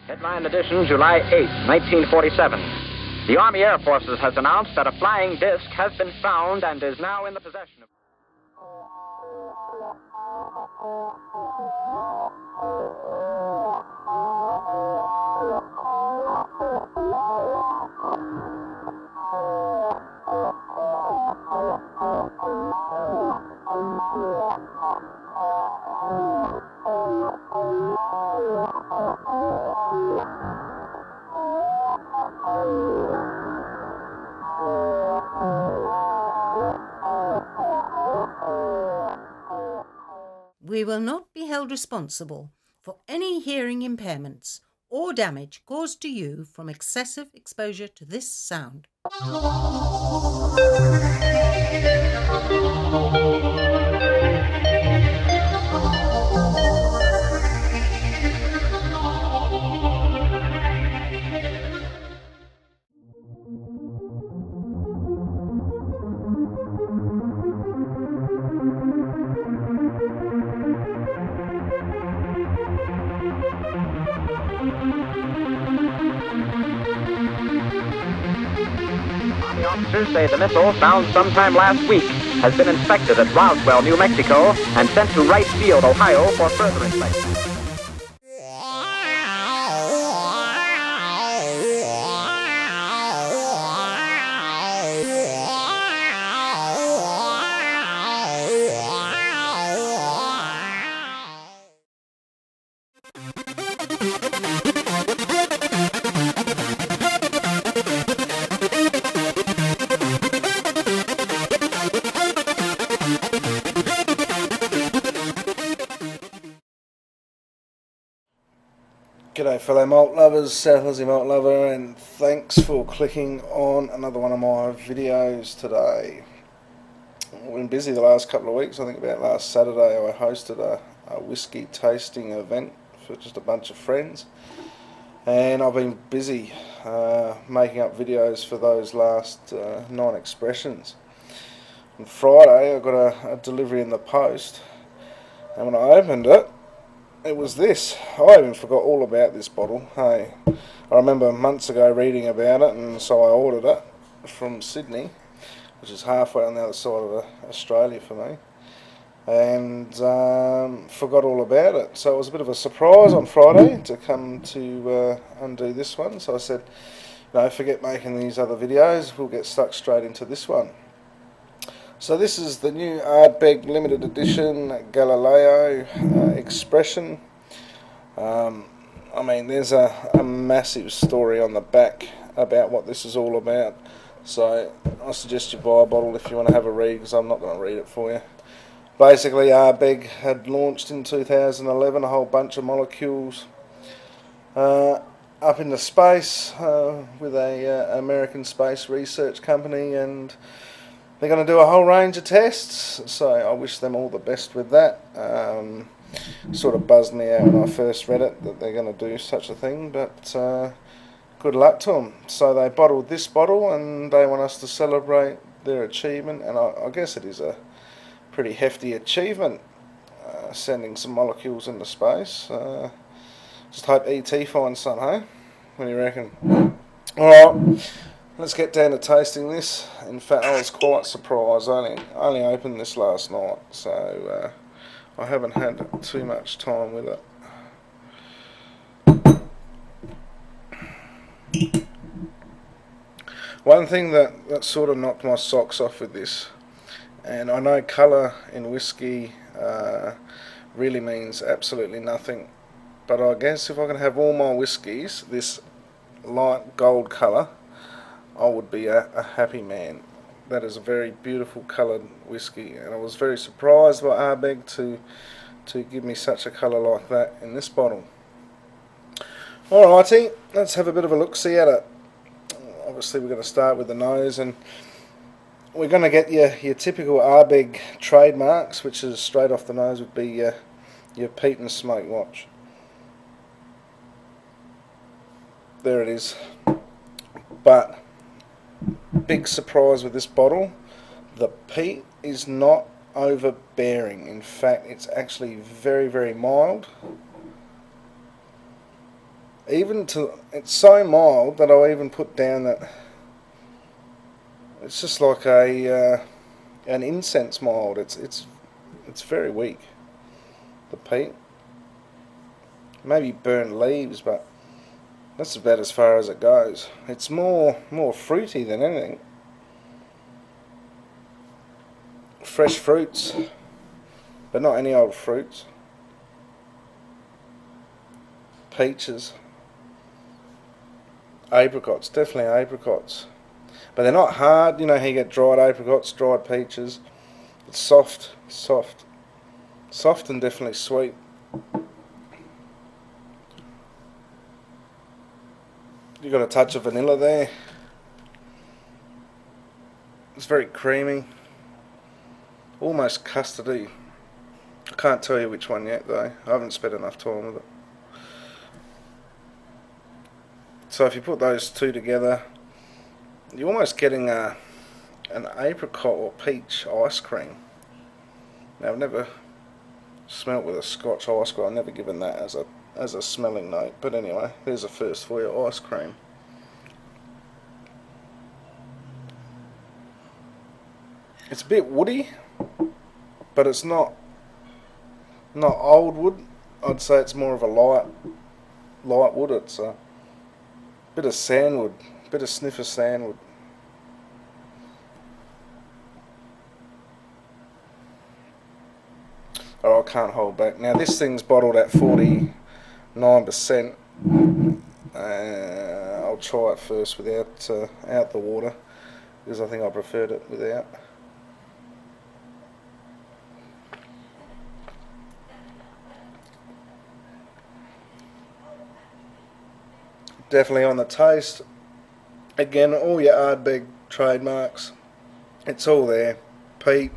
Headline edition, July 8, 1947. The Army Air Forces has announced that a flying disc has been found and is now in the possession of... We will not be held responsible for any hearing impairments or damage caused to you from excessive exposure to this sound. Army officers say the missile, found sometime last week, has been inspected at Roswell, New Mexico, and sent to Wright Field, Ohio, for further inspection. G'day fellow malt lovers, South Aussie malt lover, and thanks for clicking on another one of my videos today. I've been busy the last couple of weeks. I think about last Saturday I hosted a whiskey tasting event for just a bunch of friends, and I've been busy making up videos for those last 9 expressions. On Friday I got a delivery in the post, and when I opened it, it was this. I even forgot all about this bottle. Hey, I remember months ago reading about it, and so I ordered it from Sydney, which is halfway on the other side of Australia for me, and forgot all about it. So it was a bit of a surprise on Friday to come to undo this one. So I said, no, forget making these other videos, we'll get stuck straight into this one. So this is the new Ardbeg limited edition Galileo expression. I mean, there's a massive story on the back about what this is all about. So I suggest you buy a bottle if you want to have a read, because I'm not going to read it for you. Basically, Ardbeg had launched in 2011 a whole bunch of molecules up into space with a American space research company, and they're going to do a whole range of tests, so I wish them all the best with that. Sort of buzzed me out when I first read it that they're going to do such a thing, but good luck to them. So they bottled this bottle, and they want us to celebrate their achievement, and I guess it is a pretty hefty achievement, sending some molecules into space. Just hope ET finds some, hey? What do you reckon? Alright. Let's get down to tasting this. In fact, I was quite surprised. I only opened this last night, so I haven't had too much time with it. One thing that sort of knocked my socks off with this, and I know colour in whiskey really means absolutely nothing, but I guess if I can have all my whiskies this light gold colour, I would be a happy man. That is a very beautiful coloured whiskey, and I was very surprised by Ardbeg to give me such a colour like that in this bottle. Alrighty, let's have a bit of a look-see at it. Obviously we're going to start with the nose, and we're going to get your typical Ardbeg trademarks, which is straight off the nose would be your peat and smoke watch. there it is. But big surprise with this bottle, the peat is not overbearing. In fact, it's actually very, very mild. It's so mild that I'll even put down that it's just like an incense mild. It's very weak, the peat. Maybe burnt leaves, but that's about as far as it goes. It's more fruity than anything. Fresh fruits, but not any old fruits. Peaches. Apricots, definitely apricots. But they're not hard, you know how you get dried apricots, dried peaches. It's soft. Soft and definitely sweet. You got a touch of vanilla there. It's very creamy. Almost custardy. I can't tell you which one yet though. I haven't spent enough time with it. So if you put those two together, you're almost getting an apricot or peach ice cream. Now I've never smelt with a Scotch ice cream. I've never given that as a smelling note. But anyway, there's a first for you, ice cream. It's a bit woody, but it's not old wood. I'd say it's more of a light wood. It's a bit of sandwood, bit of sniff of sandwood. Oh, I can't hold back. Now this thing's bottled at 49%. I'll try it first without out the water, because I think I preferred it without. Definitely on the taste, again, all your Ardbeg trademarks, it's all there. Peat,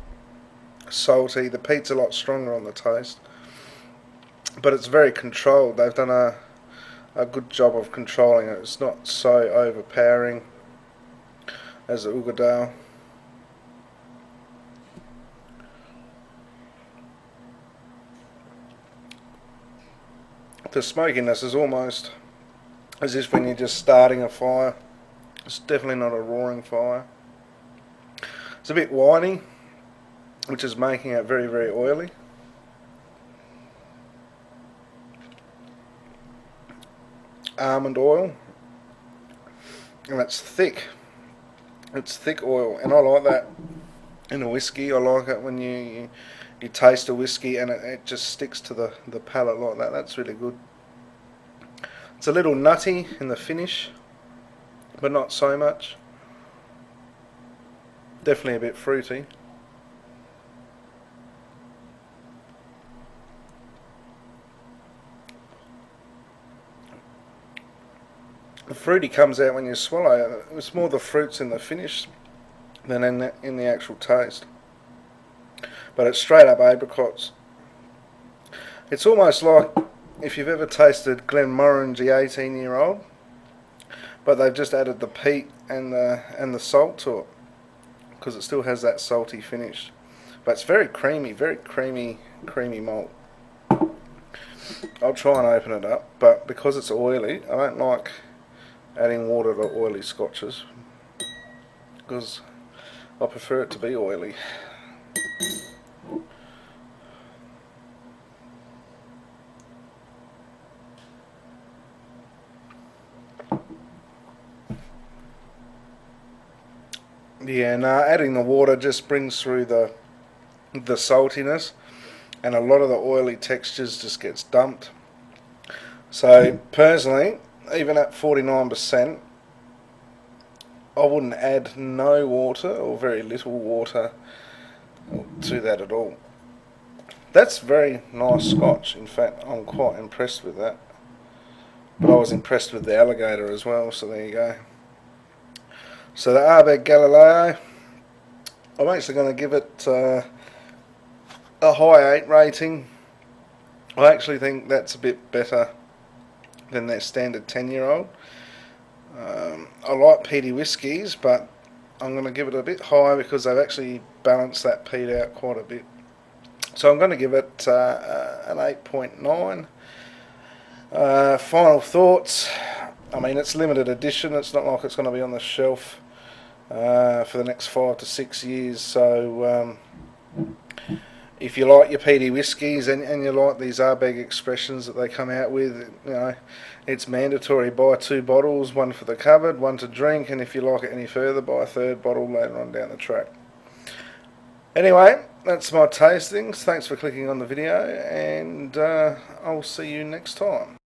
salty. The peat's a lot stronger on the taste, but it's very controlled. They've done a good job of controlling it. It's not so overpowering as the Ugadale. The smokiness is almost as if when you're just starting a fire. It's definitely not a roaring fire. It's a bit winey, which is making it very, very oily. Almond oil, and it's thick. It's thick oil, and I like that in a whiskey. I like it when you taste a whiskey and it just sticks to the palate like that. That's really good. It's a little nutty in the finish, but not so much. Definitely a bit fruity. The fruity comes out when you swallow it. It's more the fruits in the finish than in the actual taste. But it's straight up apricots. It's almost like if you've ever tasted Glenmorangie 18-year-old, but they've just added the peat and the salt to it, because it still has that salty finish. But it's very creamy malt. I'll try and open it up, but because it's oily, I don't like adding water to oily scotches, because I prefer it to be oily. Yeah, no, adding the water just brings through the saltiness, and a lot of the oily textures just gets dumped. So personally, even at 49%, I wouldn't add no water or very little water to that at all. That's very nice Scotch. In fact, I'm quite impressed with that. But I was impressed with the alligator as well, so there you go. So the Ardbeg Galileo, I'm actually going to give it a high 8 rating. I actually think that's a bit better than their standard 10-year-old. I like peaty whiskies, but I'm going to give it a bit higher because they've actually balanced that peat out quite a bit. So I'm going to give it an 8.9. Final thoughts. I mean, it's limited edition. It's not like it's going to be on the shelf for the next 5 to 6 years. So if you like your peaty whiskies and you like these Ardbeg expressions that they come out with, you know, it's mandatory. Buy 2 bottles, one for the cupboard, one to drink, and if you like it any further, buy a 3rd bottle later on down the track. Anyway, that's my tastings. Thanks for clicking on the video, and I'll see you next time.